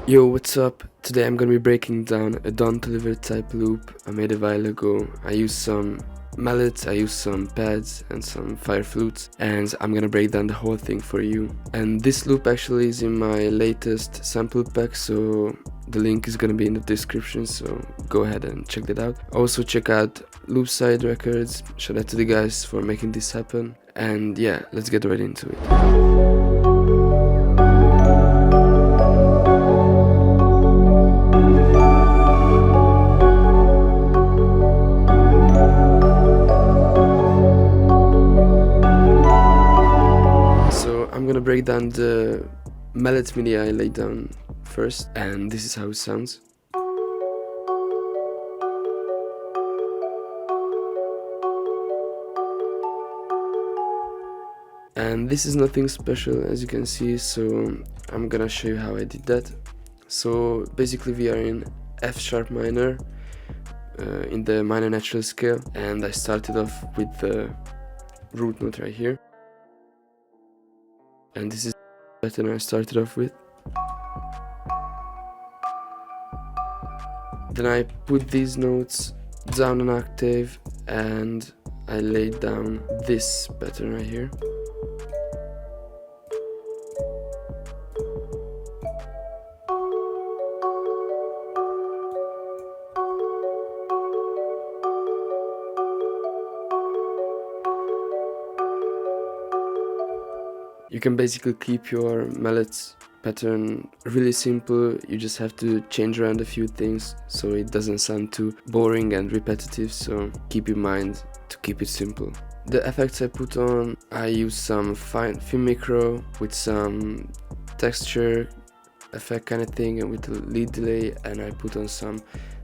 Yo, what's up? Today I'm gonna be breaking down a Toliver type loop I made a while ago. I used some mallets, I used some pads and some fire flutes, and I'm gonna break down the whole thing for you. And this loop actually is in my latest sample pack, so the link is gonna be in the description, so go ahead and check that out. Also check out Loopside Records, shout out to the guys for making this happen. And yeah, let's get right into it. I'm gonna break down the Mallet MIDI I laid down first, and this is how it sounds. And this is nothing special, as you can see, so I'm gonna show you how I did that. So basically we are in F sharp minor, in the minor natural scale, and I started off with the root note right here. And this is the pattern I started off with. Then I put these notes down an octave and I laid down this pattern right here. You can basically keep your mallets pattern really simple. You just have to change around a few things so it doesn't sound too boring and repetitive, so keep in mind to keep it simple. The effects I put on, I use some fine micro with some texture effect kind of thing and with a lead delay, and I put on some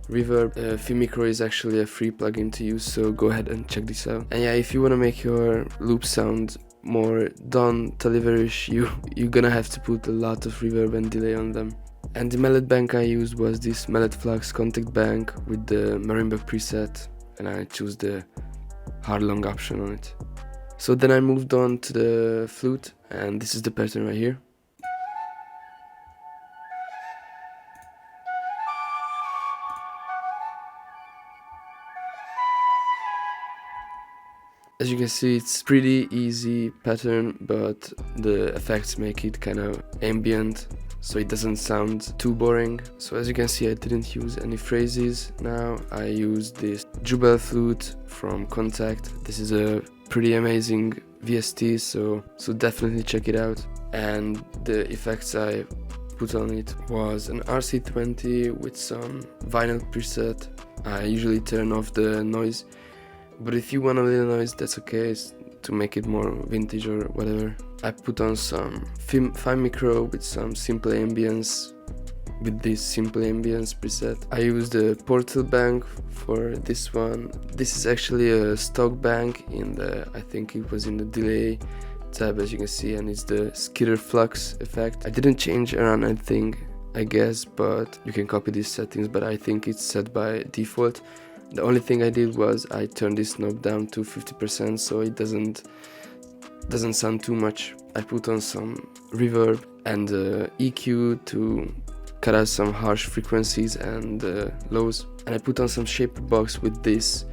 reverb. Micro is actually a free plugin to use, so go ahead and check this out. And yeah, if you want to make your loop sound more Toliver-ish, you're gonna have to put a lot of reverb and delay on them. And the mallet bank I used was this Mallet Flux contact bank with the marimba preset, and I chose the hard long option on it. So then I moved on to the flute, and this is the pattern right here. As you can see, it's pretty easy pattern, but the effects make it kind of ambient, so it doesn't sound too boring. So as you can see, I didn't use any phrases. Now I use this Jubel flute from Contact. This is a pretty amazing VST, so definitely check it out. And the effects I put on it was an RC20 with some vinyl preset. I usually turn off the noise, but if you want a little noise, that's okay, to make it more vintage or whatever. I put on some fine micro with some simple ambience, with this simple ambience preset. I used the Portal bank for this one. This is actually a stock bank in the, I think it was in the delay tab, as you can see, and it's the Skitter Flux effect. I didn't change around anything, I guess, but you can copy these settings, but I think it's set by default. The only thing I did was I turned this knob down to 50% so it doesn't sound too much. I put on some reverb and EQ to cut out some harsh frequencies and lows. And I put on some shaper box with this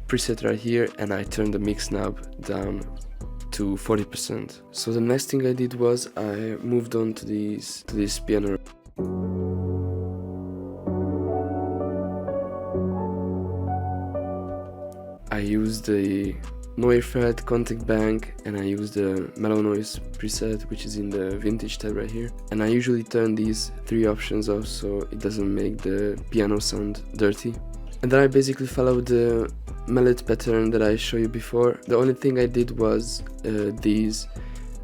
preset right here, and I turned the mix knob down to 40%. So the next thing I did was I moved on to this piano. I used the Neufeld contact bank, and I used the mellow noise preset, which is in the vintage tab right here. And I usually turn these three options off so it doesn't make the piano sound dirty. And then I basically followed the mallet pattern that I showed you before. The only thing I did was these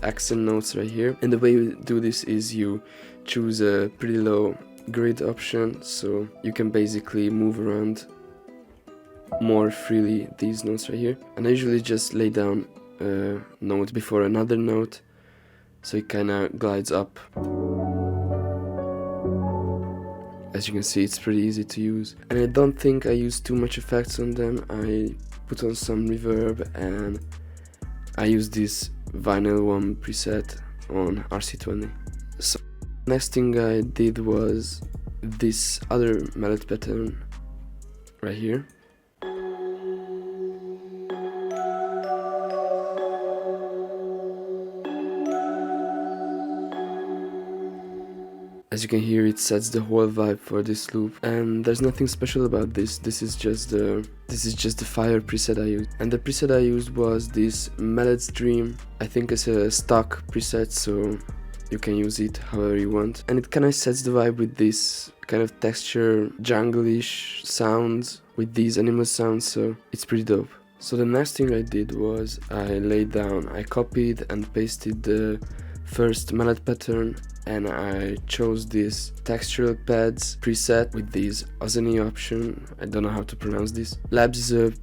accent notes right here. And the way you do this is you choose a pretty low grid option, so you can basically move around more freely these notes right here. And I usually just lay down a note before another note, so it kind of glides up. As you can see, it's pretty easy to use, and I don't think I used too much effects on them. I put on some reverb, and I used this vinyl one preset on RC20. So Next thing I did was this other mallet pattern right here. As you can hear, it sets the whole vibe for this loop, and there's nothing special about this. This is just the fire preset I used, and the preset I used was this Mallet's Dream. I think it's a stock preset, so you can use it however you want, and it kind of sets the vibe with this kind of texture, jungle-ish sounds with these animal sounds, so it's pretty dope. So the next thing I did was I copied and pasted the first mallet pattern, and I chose this textural pads preset with this Ozony option. I don't know how to pronounce this. Labs is a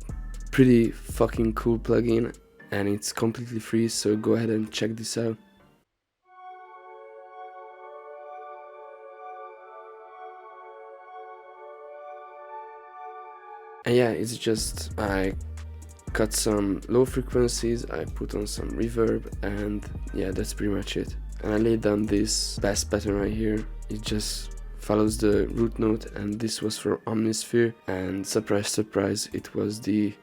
pretty fucking cool plugin, and it's completely free, so go ahead and check this out. And yeah, it's just, I cut some low frequencies, I put on some reverb, and yeah, that's pretty much it. And I laid down this bass pattern right here. It just follows the root note, and this was for Omnisphere, and surprise surprise, it was the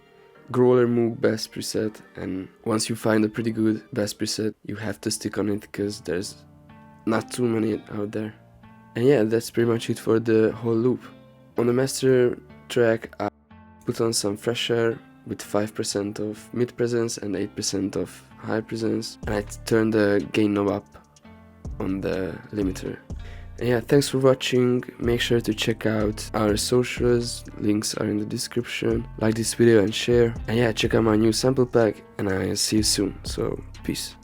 Growler Moog bass preset. And once you find a pretty good bass preset, you have to stick on it because there's not too many out there. And yeah, that's pretty much it for the whole loop. On the master track, I put on some fresh air with 5% of mid presence and 8% of high presence, and I turned the gain knob up on the limiter. And yeah, thanks for watching. Make sure to check out our socials, links are in the description. Like this video and share, and yeah, check out my new sample pack, and I'll see you soon, so peace.